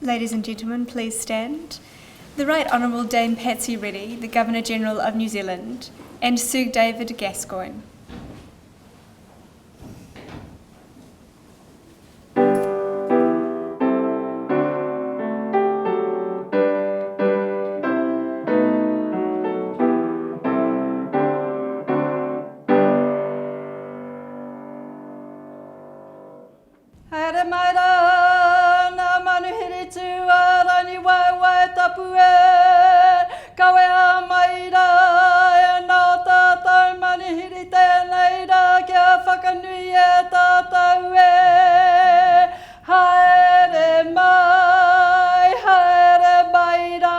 Ladies and gentlemen, please stand. The Right Honourable Dame Patsy Reddy, the Governor-General of New Zealand, and Sir David Gascoigne. Haere maira, nā manuhiri tū rani wai tapu kawe a maira, e nā tātou manuhiri tēnei rā kia whakanui e tātou haere mai, haere maira.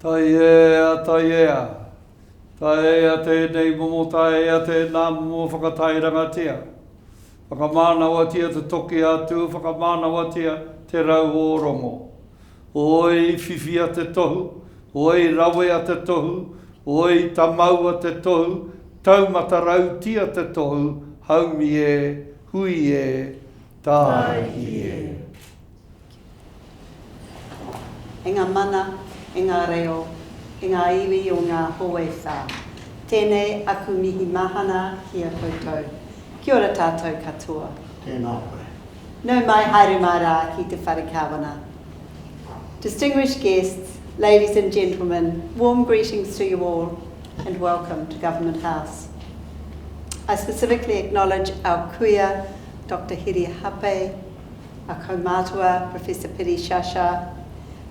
Tai ea, tēnei momo, tai ea, tēnā momo whakatairangatia. Whakamānawatia te toki atu, whakamānawatia te rau o rongo. Oi whiwhia te tohu, oi rawe a te tohu, oi tamau a te tohu, taumata rautia te tohu, haumi e, hui e, tāhi e. E ngā mana, e ngā reo, e ngā iwi o ngā hoe whā. Tēnei aku mihi mahana ki a koutou. Kia ora tātou katoa. Tēnā koe. Nau mai haere mai rā ki te whare kāwana. Distinguished guests, ladies and gentlemen, warm greetings to you all and welcome to Government House. I specifically acknowledge our kuia, Dr. Hiri Hape, our kaumātua, Professor Piri Shasha,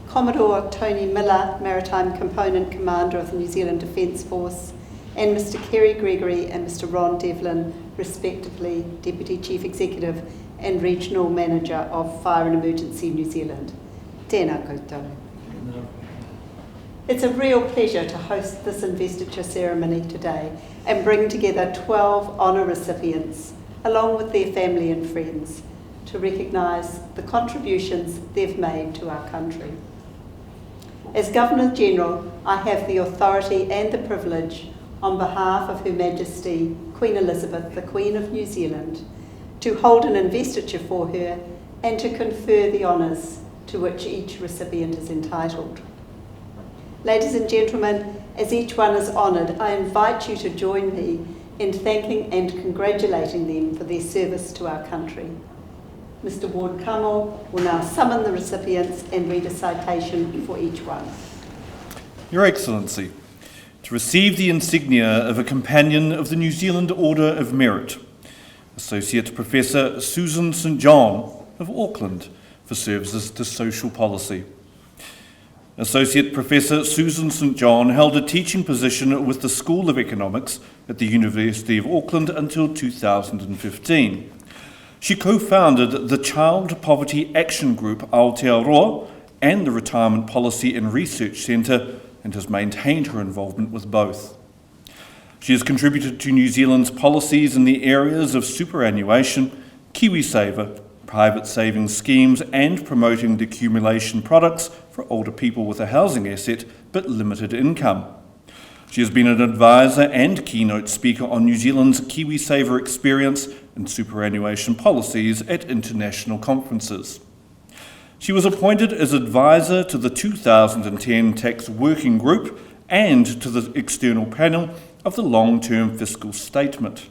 Commodore Tony Miller, Maritime Component Commander of the New Zealand Defence Force, and Mr. Kerry Gregory and Mr. Ron Devlin, respectively Deputy Chief Executive and Regional Manager of Fire and Emergency New Zealand. Tēnā koutou. It's a real pleasure to host this investiture ceremony today and bring together 12 honour recipients, along with their family and friends, to recognise the contributions they've made to our country. As Governor-General, I have the authority and the privilege, on behalf of Her Majesty Queen Elizabeth, the Queen of New Zealand, to hold an investiture for her and to confer the honours to which each recipient is entitled. Ladies and gentlemen, as each one is honoured, I invite you to join me in thanking and congratulating them for their service to our country. Mr. Ward Kamo will now summon the recipients and read a citation for each one. Your Excellency, to receive the insignia of a Companion of the New Zealand Order of Merit, Associate Professor Susan St John of Auckland for services to social policy. Associate Professor Susan St John held a teaching position with the School of Economics at the University of Auckland until 2015. She co-founded the Child Poverty Action Group Aotearoa and the Retirement Policy and Research Centre, and has maintained her involvement with both. She has contributed to New Zealand's policies in the areas of superannuation, KiwiSaver, private savings schemes, and promoting the accumulation products for older people with a housing asset but limited income. She has been an advisor and keynote speaker on New Zealand's KiwiSaver experience and superannuation policies at international conferences. She was appointed as advisor to the 2010 Tax Working Group and to the external panel of the Long-Term Fiscal Statement.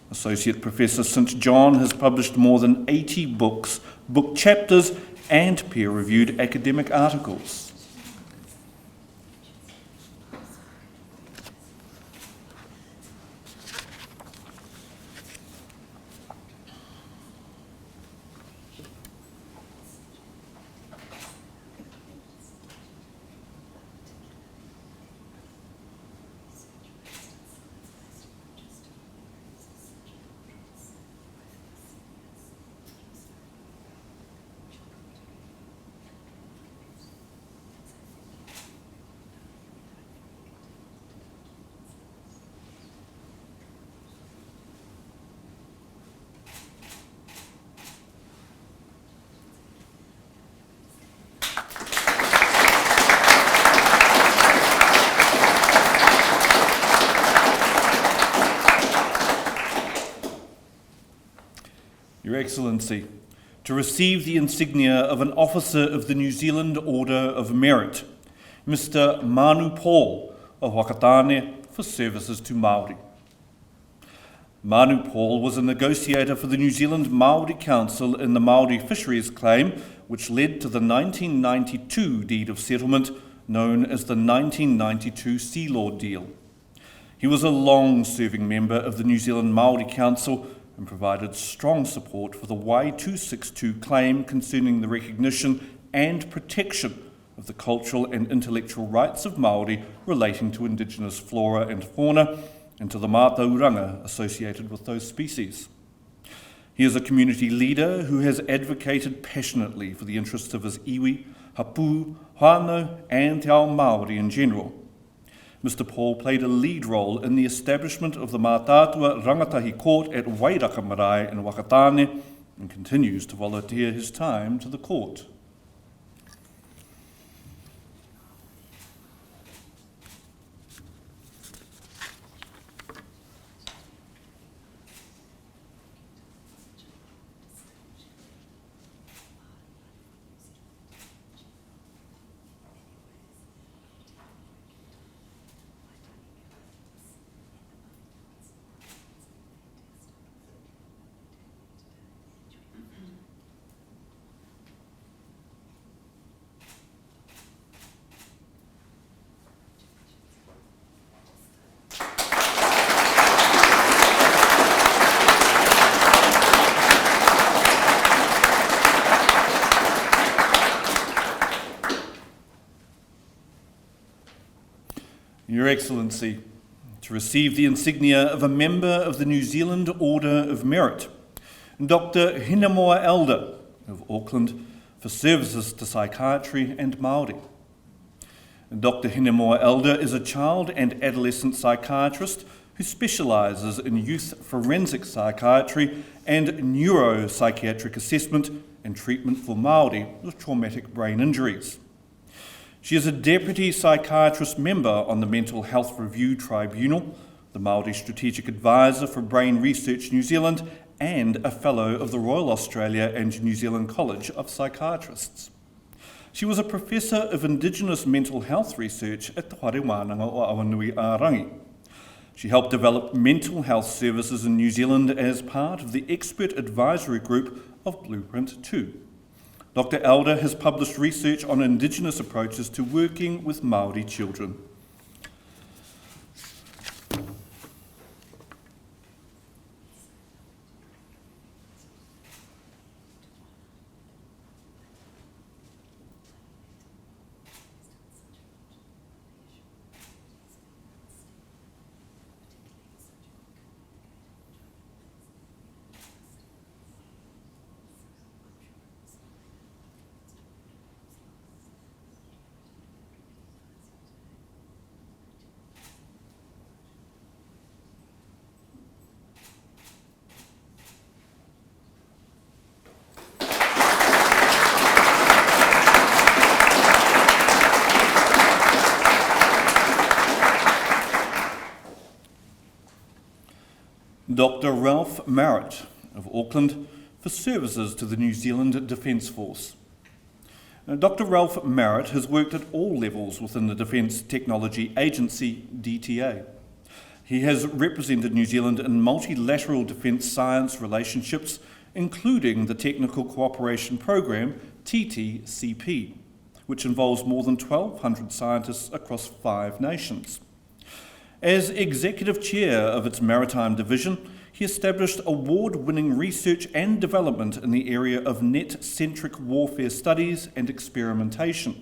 Associate Professor St John has published more than 80 books, book chapters, and peer-reviewed academic articles. Your Excellency, to receive the insignia of an Officer of the New Zealand Order of Merit, Mr. Manu Paul of Whakatane for services to Māori. Manu Paul was a negotiator for the New Zealand Māori Council in the Māori fisheries claim, which led to the 1992 deed of settlement known as the 1992 Sea Law deal. He was a long-serving member of the New Zealand Māori Council and provided strong support for the Y262 claim concerning the recognition and protection of the cultural and intellectual rights of Māori relating to indigenous flora and fauna and to the mātauranga associated with those species. He is a community leader who has advocated passionately for the interests of his iwi, hapu, whānau and te ao Māori in general. Mr. Paul played a lead role in the establishment of the Mātātua Rangatahi Court at Wairaka Marae in Whakatane and continues to volunteer his time to the court. Your Excellency, to receive the insignia of a member of the New Zealand Order of Merit, Dr. Hinemoa Elder of Auckland for services to psychiatry and Māori. Dr. Hinemoa Elder is a child and adolescent psychiatrist who specialises in youth forensic psychiatry and neuropsychiatric assessment and treatment for Māori with traumatic brain injuries. She is a Deputy Psychiatrist member on the Mental Health Review Tribunal, the Māori Strategic Advisor for Brain Research New Zealand, and a Fellow of the Royal Australia and New Zealand College of Psychiatrists. She was a Professor of Indigenous Mental Health Research at Te Whare Wānanga o Awanui-a-Rangi. She helped develop mental health services in New Zealand as part of the expert advisory group of Blueprint 2. Dr. Elder has published research on Indigenous approaches to working with Māori children. Dr. Ralph Marrett of Auckland for services to the New Zealand Defence Force. Dr. Ralph Marrett has worked at all levels within the Defence Technology Agency, DTA. He has represented New Zealand in multilateral defence science relationships, including the Technical Cooperation Programme, TTCP, which involves more than 1,200 scientists across 5 nations. As Executive Chair of its Maritime Division, he established award-winning research and development in the area of net-centric warfare studies and experimentation.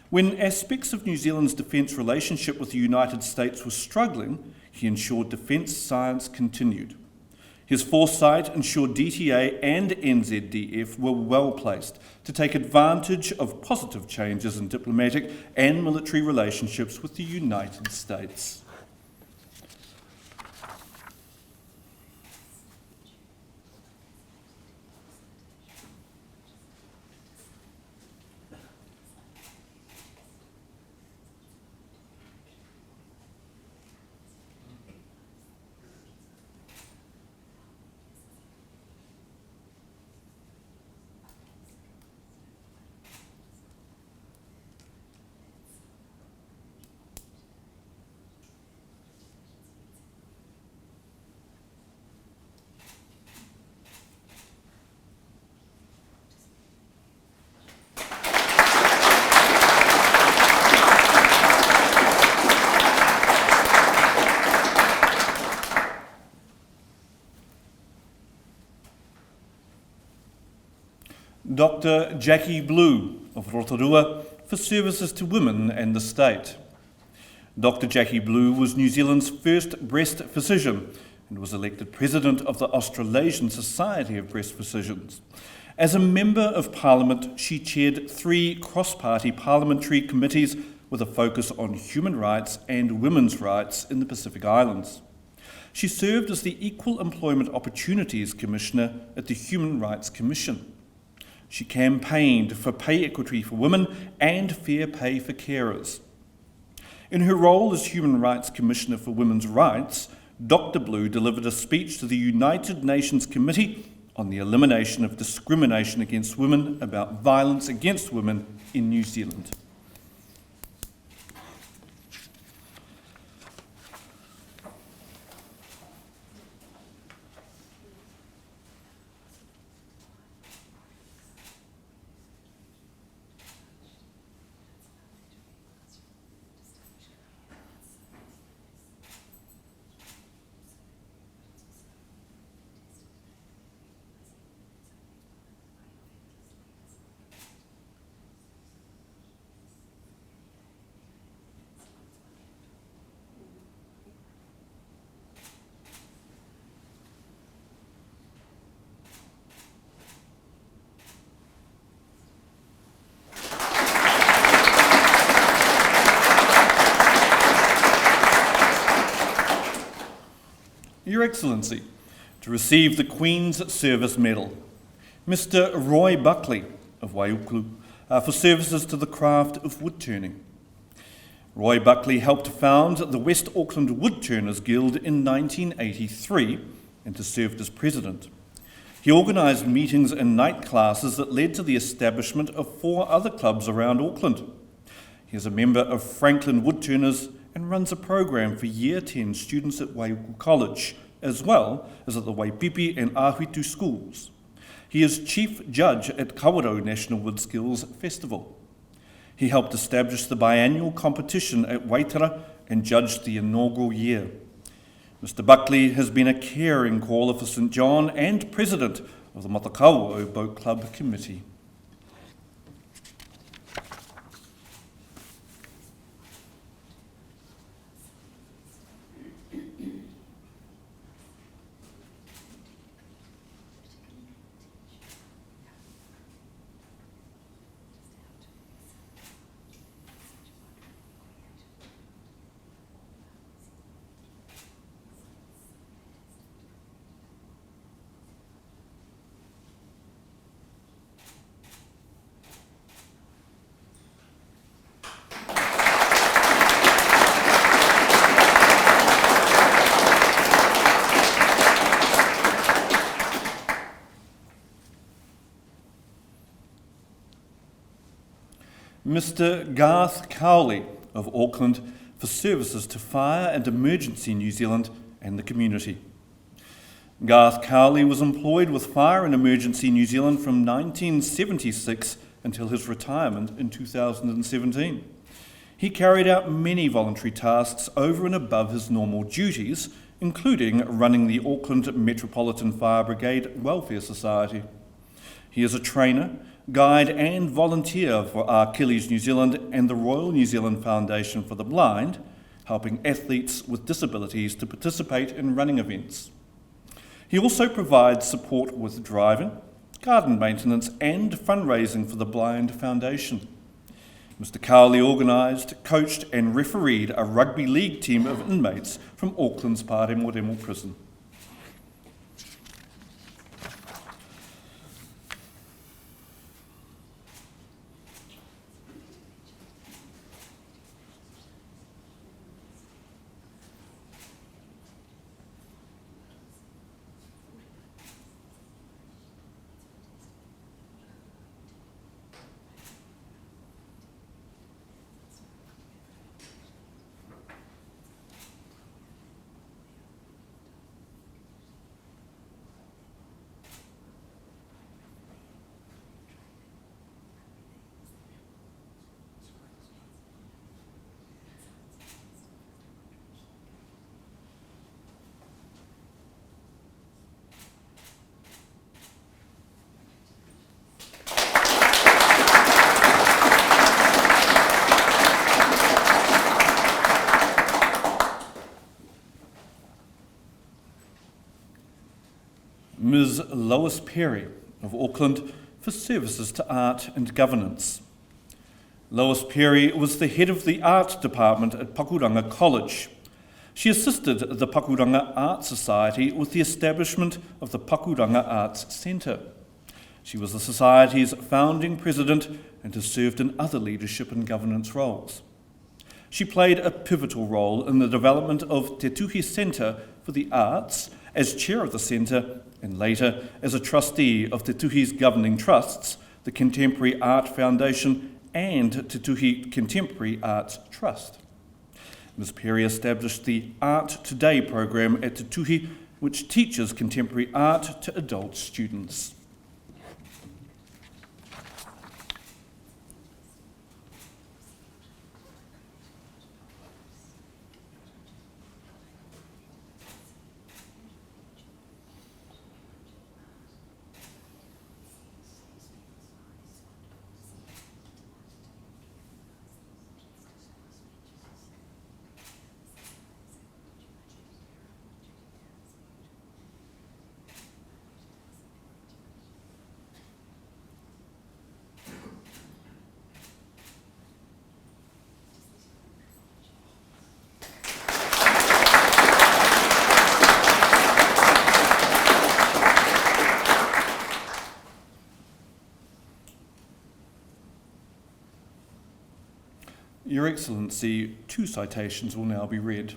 When aspects of New Zealand's defence relationship with the United States were struggling, he ensured defence science continued. His foresight ensured DTA and NZDF were well placed to take advantage of positive changes in diplomatic and military relationships with the United States. Dr. Jackie Blue of Rotorua for services to women and the state. Dr. Jackie Blue was New Zealand's first breast physician and was elected President of the Australasian Society of Breast Physicians. As a Member of Parliament, she chaired 3 cross-party parliamentary committees with a focus on human rights and women's rights in the Pacific Islands. She served as the Equal Employment Opportunities Commissioner at the Human Rights Commission. She campaigned for pay equity for women and fair pay for carers. In her role as Human Rights Commissioner for Women's Rights, Dr. Blue delivered a speech to the United Nations Committee on the elimination of discrimination against women about violence against women in New Zealand. Your Excellency, to receive the Queen's Service Medal, Mr. Roy Buckley of Waiuklu for services to the craft of wood turning. Roy Buckley helped found the West Auckland Wood Turners Guild in 1983 and has served as president. He organised meetings and night classes that led to the establishment of 4 other clubs around Auckland. He is a member of Franklin Wood Turners and runs a program for Year 10 students at Waiuku College, as well as at the Waipipi and Ahuitu schools. He is Chief Judge at Kawerau National Wood Skills Festival. He helped establish the biannual competition at Waitara and judged the inaugural year. Mr. Buckley has been a caring caller for St John and President of the Matakauo Boat Club Committee. Mr. Garth Cowley of Auckland for services to Fire and Emergency New Zealand and the community. Garth Cowley was employed with Fire and Emergency New Zealand from 1976 until his retirement in 2017. He carried out many voluntary tasks over and above his normal duties, including running the Auckland Metropolitan Fire Brigade Welfare Society. He is a trainer, guide and volunteer for Achilles New Zealand and the Royal New Zealand Foundation for the Blind, helping athletes with disabilities to participate in running events. He also provides support with driving, garden maintenance and fundraising for the Blind Foundation. Mr. Cowley organised, coached and refereed a rugby league team of inmates from Auckland's Pāremoremo prison. Ms. Lois Perry of Auckland for services to art and governance. Lois Perry was the head of the art department at Pakuranga College. She assisted the Pakuranga Art Society with the establishment of the Pakuranga Arts Centre. She was the Society's founding president and has served in other leadership and governance roles. She played a pivotal role in the development of Te Tuhi Centre for the Arts as chair of the centre and later as a trustee of Te Tuhi's governing trusts, the Contemporary Art Foundation and Te Tuhi Contemporary Arts Trust. Ms. Perry established the Art Today program at Te Tuhi, which teaches contemporary art to adult students. Your Excellency, 2 citations will now be read.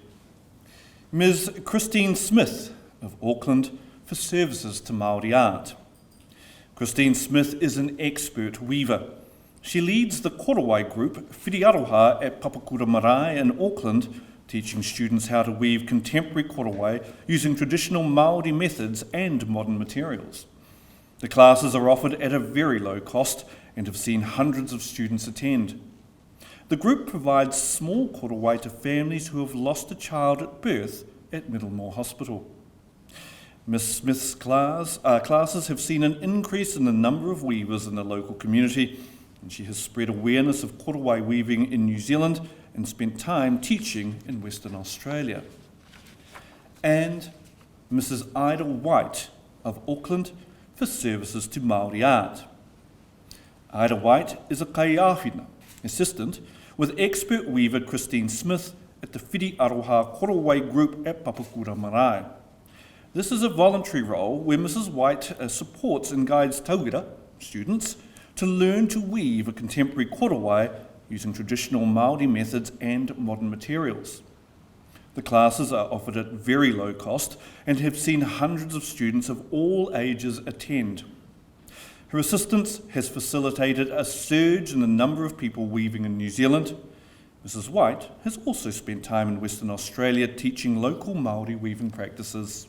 Ms. Christine Smith of Auckland for services to Māori art. Christine Smith is an expert weaver. She leads the Korowai group Whiriaroha at Papakura Marae in Auckland, teaching students how to weave contemporary korowai using traditional Māori methods and modern materials. The classes are offered at a very low cost and have seen hundreds of students attend. The group provides small korowai to families who have lost a child at birth at Middlemore Hospital. Ms. Smith's classes have seen an increase in the number of weavers in the local community, and she has spread awareness of korowai weaving in New Zealand and spent time teaching in Western Australia. And Mrs. Ida White of Auckland for services to Māori art. Ida White is a kaiāwhina assistant with expert weaver Christine Smith at the Whiriaroha Korowai group at Papakura Marae. This is a voluntary role where Mrs. White supports and guides tauira, students, to learn to weave a contemporary korowai using traditional Māori methods and modern materials. The classes are offered at very low cost and have seen hundreds of students of all ages attend. Her assistance has facilitated a surge in the number of people weaving in New Zealand. Mrs. White has also spent time in Western Australia teaching local Māori weaving practices.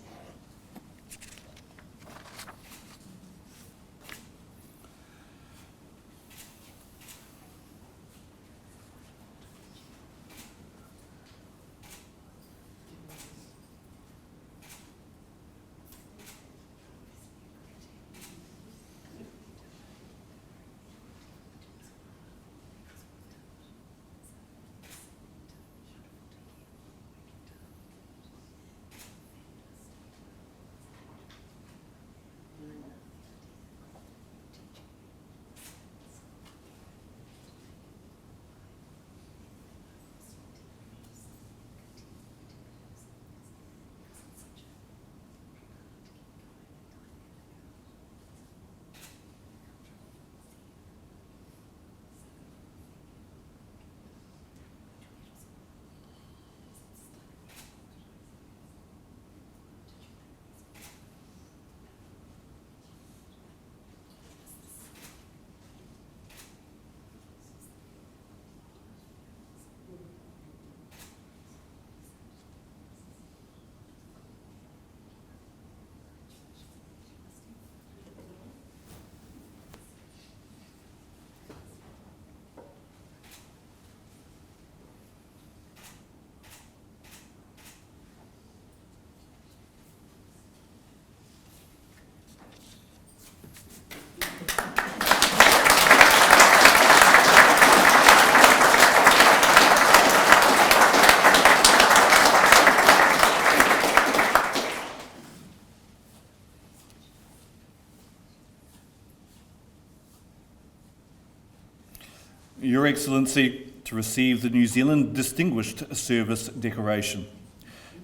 Your Excellency, to receive the New Zealand Distinguished Service Decoration.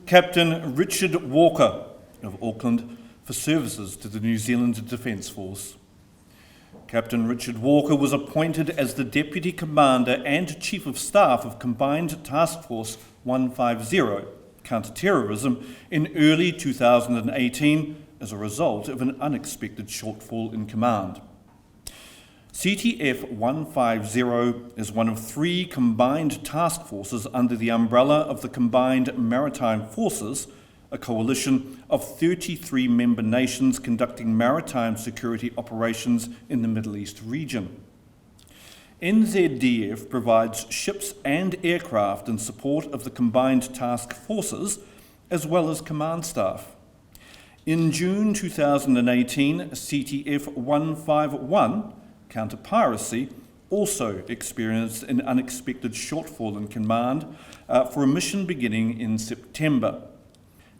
Captain Richard Walker of Auckland for services to the New Zealand Defence Force. Captain Richard Walker was appointed as the Deputy Commander and Chief of Staff of Combined Task Force 150, Counter-Terrorism, in early 2018 as a result of an unexpected shortfall in command. CTF 150 is one of 3 combined task forces under the umbrella of the Combined Maritime Forces, a coalition of 33 member nations conducting maritime security operations in the Middle East region. NZDF provides ships and aircraft in support of the combined task forces, as well as command staff. In June 2018, CTF 151, Counter-Piracy, also experienced an unexpected shortfall in command for a mission beginning in September.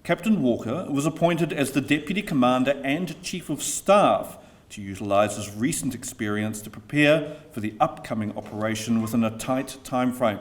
Captain Walker was appointed as the Deputy Commander and Chief of Staff to utilise his recent experience to prepare for the upcoming operation within a tight timeframe.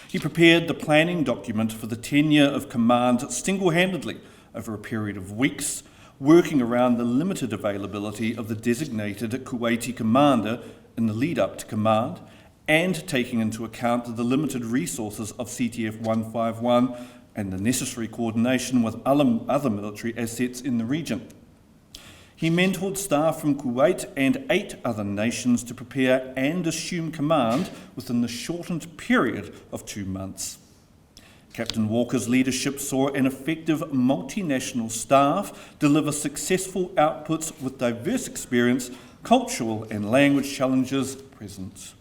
He prepared the planning document for the tenure of command single-handedly over a period of weeks, working around the limited availability of the designated Kuwaiti commander in the lead-up to command, and taking into account the limited resources of CTF 151 and the necessary coordination with other military assets in the region. He mentored staff from Kuwait and 8 other nations to prepare and assume command within the shortened period of 2 months. Captain Walker's leadership saw an effective multinational staff deliver successful outputs with diverse experience, cultural and language challenges present.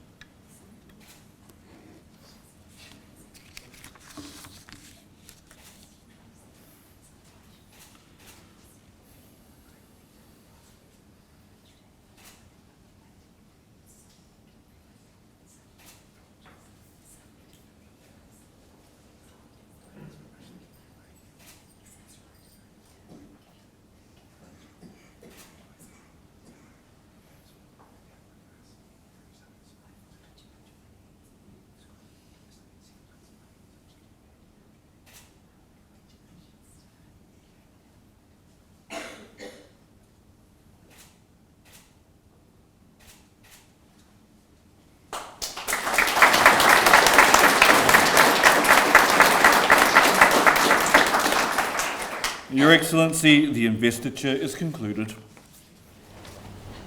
Your Excellency, the investiture is concluded.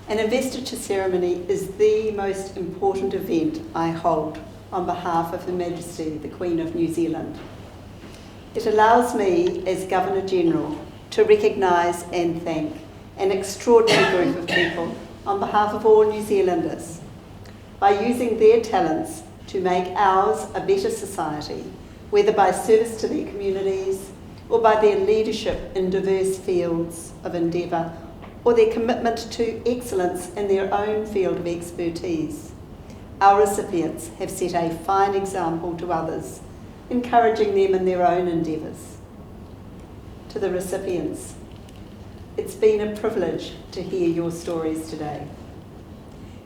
An investiture ceremony is the most important event I hold on behalf of Her Majesty, the Queen of New Zealand. It allows me, as Governor-General, to recognise and thank an extraordinary group of people on behalf of all New Zealanders by using their talents to make ours a better society, whether by service to their communities or by their leadership in diverse fields of endeavour, or their commitment to excellence in their own field of expertise. Our recipients have set a fine example to others, encouraging them in their own endeavours. To the recipients, it's been a privilege to hear your stories today.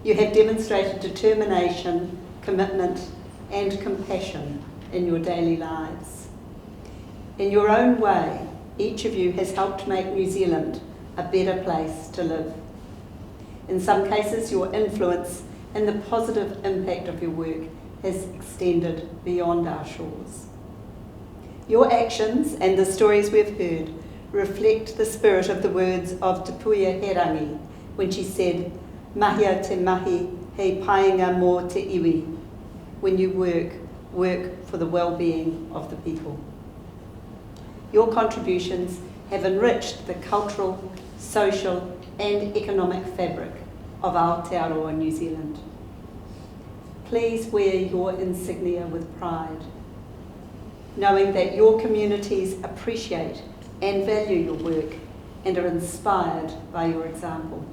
You have demonstrated determination, commitment, and compassion in your daily lives. In your own way, each of you has helped make New Zealand a better place to live. In some cases, your influence and the positive impact of your work has extended beyond our shores. Your actions and the stories we've heard reflect the spirit of the words of Te Puia Herangi when she said, "Mahia te mahi, hei painga mō te iwi." When you work for the well-being of the people. Your contributions have enriched the cultural, social and economic fabric of Aotearoa New Zealand. Please wear your insignia with pride, knowing that your communities appreciate and value your work and are inspired by your example.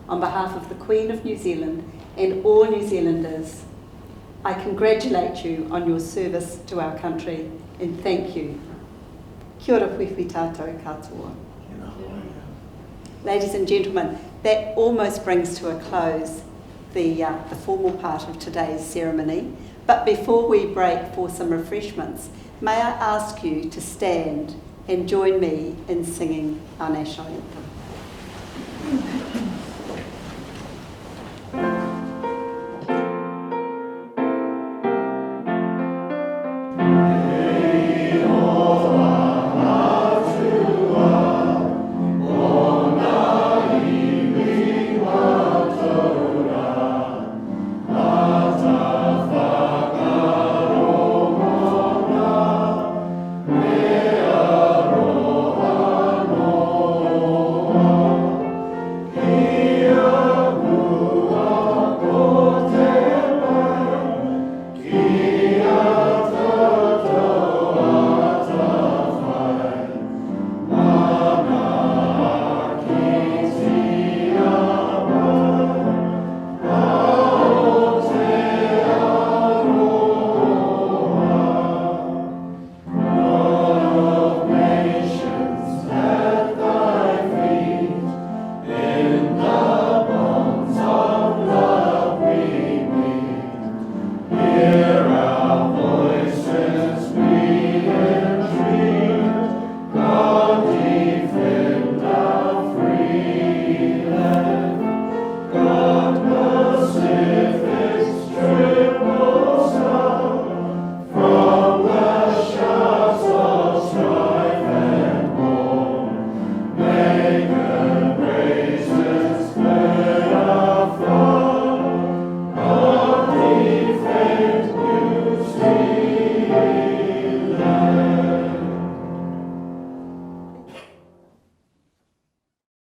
On behalf of the Queen of New Zealand and all New Zealanders, I congratulate you on your service to our country and thank you. Kia ora whiwhi tātou katoa. Ladies and gentlemen, that almost brings to a close the formal part of today's ceremony. But before we break for some refreshments, may I ask you to stand and join me in singing our national anthem.